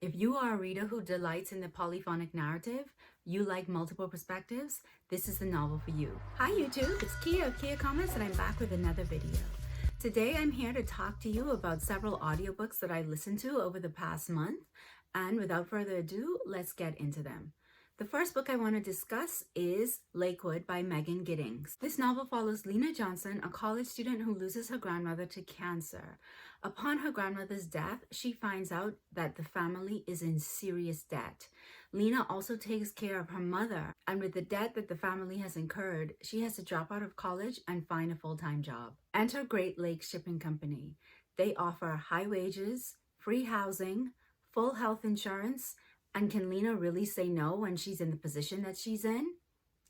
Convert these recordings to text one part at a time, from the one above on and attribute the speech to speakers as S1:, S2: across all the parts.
S1: If you are a reader who delights in the polyphonic narrative, you like multiple perspectives, this is the novel for you. Hi YouTube, it's Kia of Kia Comments and I'm back with another video. Today I'm here to talk to you about several audiobooks that I listened to over the past month, and without further ado, let's get into them. The first book I want to discuss is Lakewood by Megan Giddings. This novel follows Lena Johnson, a college student who loses her grandmother to cancer. Upon her grandmother's death, she finds out that the family is in serious debt. Lena also takes care of her mother, and with the debt that the family has incurred, she has to drop out of college and find a full-time job. Enter Great Lakes Shipping Company. They offer high wages, free housing, full health insurance, and can Lena really say no when she's in the position that she's in?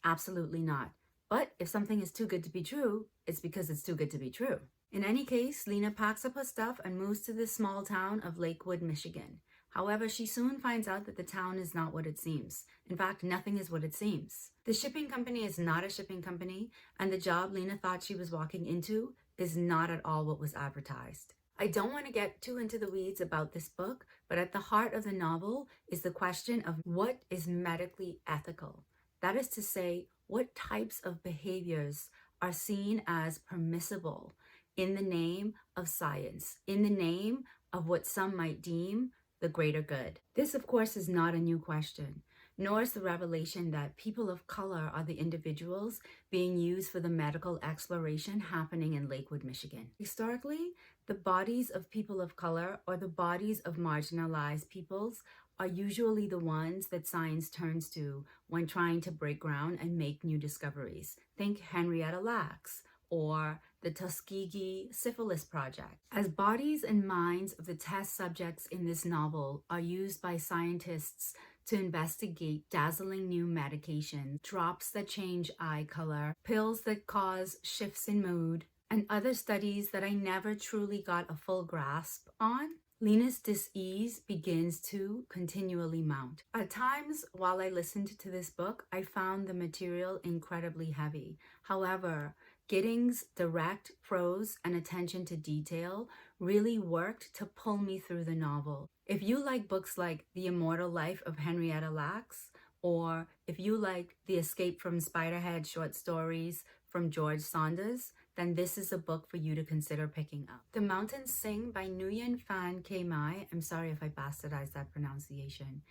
S1: Absolutely not. But if something is too good to be true, it's because it's too good to be true. In any case, Lena packs up her stuff and moves to the small town of Lakewood, Michigan. However, she soon finds out that the town is not what it seems. In fact, nothing is what it seems. The shipping company is not a shipping company, and the job Lena thought she was walking into is not at all what was advertised. I don't want to get too into the weeds about this book, but at the heart of the novel is the question of what is medically ethical. That is to say, what types of behaviors are seen as permissible in the name of science, in the name of what some might deem the greater good. This, of course, is not a new question, nor is the revelation that people of color are the individuals being used for the medical exploration happening in Lakewood, Michigan. Historically, the bodies of people of color or the bodies of marginalized peoples are usually the ones that science turns to when trying to break ground and make new discoveries. Think Henrietta Lacks or the Tuskegee Syphilis Project. As bodies and minds of the test subjects in this novel are used by scientists to investigate dazzling new medications, drops that change eye color, pills that cause shifts in mood, and other studies that I never truly got a full grasp on, Lena's dis-ease begins to continually mount. At times, while I listened to this book, I found the material incredibly heavy. However, Giddings' direct prose and attention to detail really worked to pull me through the novel. If you like books like The Immortal Life of Henrietta Lacks, or if you like the Escape from Spiderhead short stories from George Saunders, then this is a book for you to consider picking up. The Mountains Sing by Nguyen Phan K Mai, I'm sorry if I bastardized that pronunciation,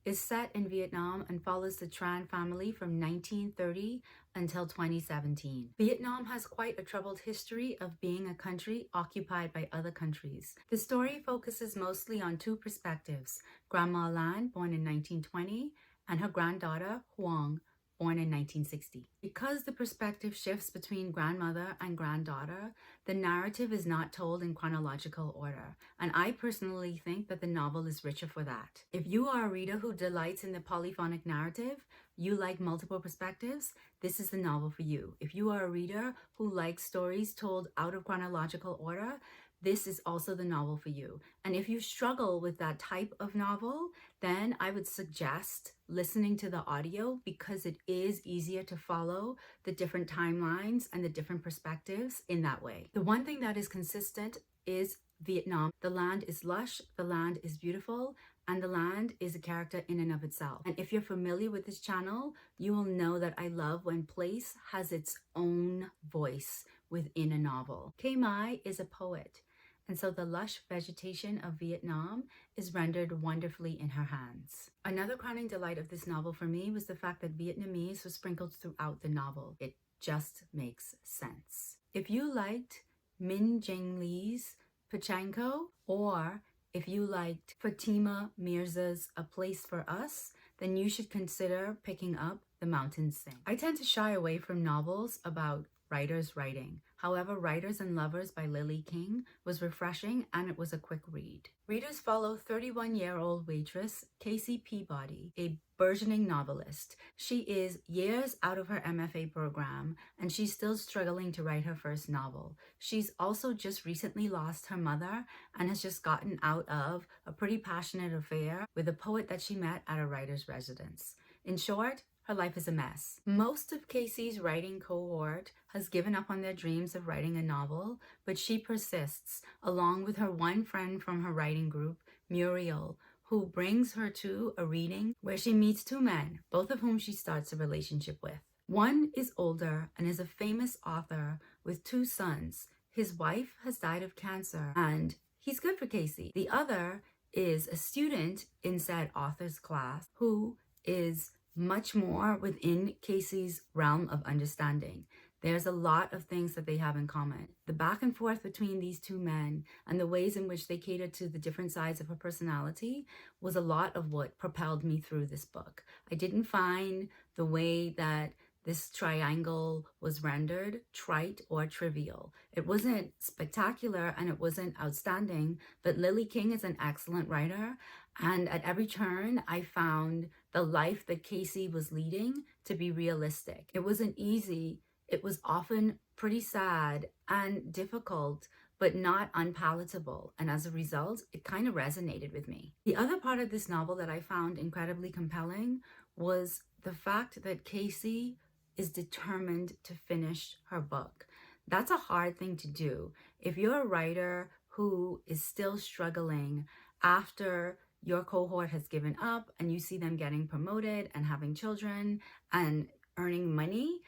S1: is set in Vietnam and follows the Tran family from 1930 until 2017. Vietnam has quite a troubled history of being a country occupied by other countries. The story focuses mostly on two perspectives, Grandma Lan, born in 1920, and her granddaughter, Huang, born in 1960. Because the perspective shifts between grandmother and granddaughter, the narrative is not told in chronological order, and I personally think that the novel is richer for that. If you are a reader who delights in the polyphonic narrative, you like multiple perspectives, this is the novel for you. If you are a reader who likes stories told out of chronological order, this is also the novel for you. And if you struggle with that type of novel, then I would suggest listening to the audio because it is easier to follow the different timelines and the different perspectives in that way. The one thing that is consistent is Vietnam. The land is lush, the land is beautiful, and the land is a character in and of itself. And if you're familiar with this channel, you will know that I love when place has its own voice within a novel. K Mai is a poet, and so the lush vegetation of Vietnam is rendered wonderfully in her hands. Another crowning delight of this novel for me was the fact that Vietnamese was sprinkled throughout the novel. It just makes sense. If you liked Min Jing Lee's Pachanko, or if you liked Fatima Mirza's A Place for Us, then you should consider picking up The Mountains Sing. I tend to shy away from novels about writers writing. However, Writers and Lovers by Lily King was refreshing and it was a quick read. Readers follow 31-year-old waitress Casey Peabody, a burgeoning novelist. She is years out of her MFA program and she's still struggling to write her first novel. She's also just recently lost her mother and has just gotten out of a pretty passionate affair with a poet that she met at a writer's residence. In short, her life is a mess. Most of Casey's writing cohort has given up on their dreams of writing a novel, but she persists, along with her one friend from her writing group, Muriel, who brings her to a reading where she meets two men, both of whom she starts a relationship with. One is older and is a famous author with two sons. His wife has died of cancer and he's good for Casey. The other is a student in said author's class who is much more within Casey's realm of understanding. There's a lot of things that they have in common. The back and forth between these two men and the ways in which they cater to the different sides of her personality was a lot of what propelled me through this book. I didn't find the way that this triangle was rendered trite or trivial. It wasn't spectacular and it wasn't outstanding, but Lily King is an excellent writer. And at every turn, I found the life that Casey was leading to be realistic. It wasn't easy. It was often pretty sad and difficult, but not unpalatable. And as a result, it kind of resonated with me. The other part of this novel that I found incredibly compelling was the fact that Casey is determined to finish her book. That's a hard thing to do. If you're a writer who is still struggling after your cohort has given up and you see them getting promoted and having children and earning money,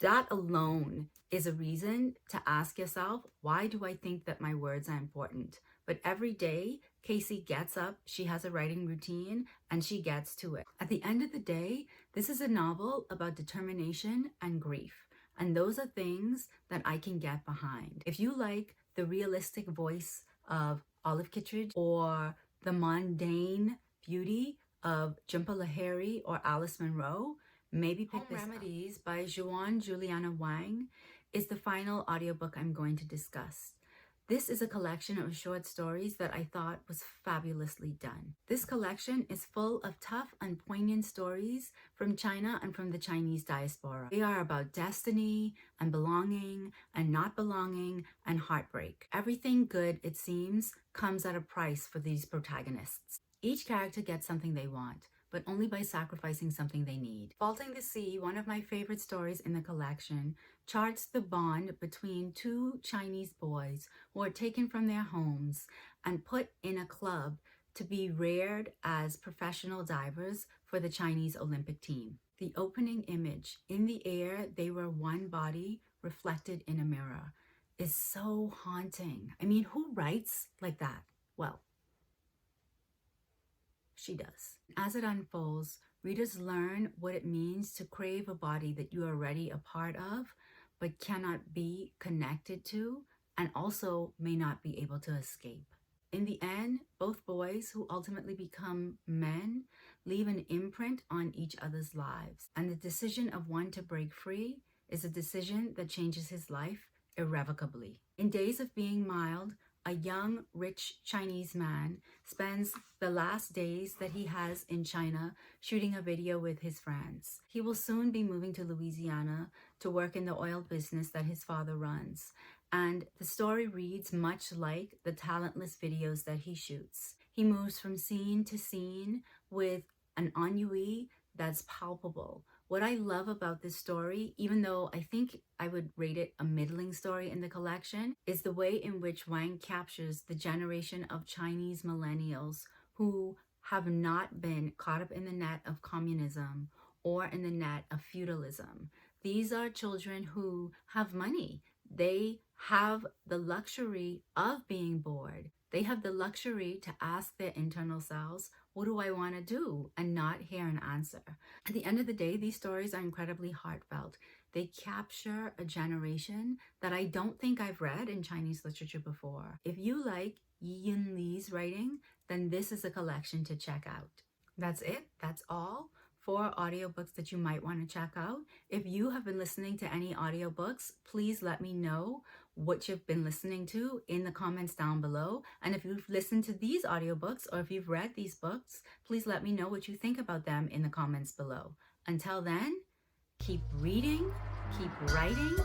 S1: that alone is a reason to ask yourself, why do I think that my words are important? But every day, Casey gets up, she has a writing routine, and she gets to it. At the end of the day, this is a novel about determination and grief. And those are things that I can get behind. If you like the realistic voice of Olive Kitteridge or the mundane beauty of Jhumpa Lahiri or Alice Munro, maybe pick this up. Remedies by Juan Juliana Wang is the final audiobook I'm going to discuss. This is a collection of short stories that I thought was fabulously done. This collection is full of tough and poignant stories from China and from the Chinese diaspora. They are about destiny and belonging and not belonging and heartbreak. Everything good, it seems, comes at a price for these protagonists. Each character gets something they want, but only by sacrificing something they need. Faulting the Sea, one of my favorite stories in the collection, charts the bond between two Chinese boys who are taken from their homes and put in a club to be reared as professional divers for the Chinese Olympic team. The opening image, in the air they were one body reflected in a mirror, is so haunting. I mean, who writes like that? Well, she does. As it unfolds, readers learn what it means to crave a body that you are already a part of, but cannot be connected to, and also may not be able to escape. In the end, both boys, who ultimately become men, leave an imprint on each other's lives. And the decision of one to break free is a decision that changes his life irrevocably. In Days of Being Mild, a young, rich Chinese man spends the last days that he has in China shooting a video with his friends. He will soon be moving to Louisiana to work in the oil business that his father runs. And the story reads much like the talentless videos that he shoots. He moves from scene to scene with an ennui that's palpable. What I love about this story, even though I think I would rate it a middling story in the collection, is the way in which Wang captures the generation of Chinese millennials who have not been caught up in the net of communism or in the net of feudalism. These are children who have money. They have the luxury of being bored. They have the luxury to ask their internal selves, what do I want to do? And not hear an answer. At the end of the day, these stories are incredibly heartfelt. They capture a generation that I don't think I've read in Chinese literature before. If you like Yin Li's writing, then this is a collection to check out. That's it. That's all. 4 audiobooks that you might want to check out. If you have been listening to any audiobooks, please let me know what you've been listening to in the comments down below. And if you've listened to these audiobooks or if you've read these books, please let me know what you think about them in the comments below. Until then, keep reading, keep writing,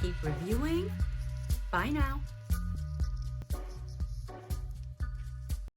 S1: keep reviewing. Bye now.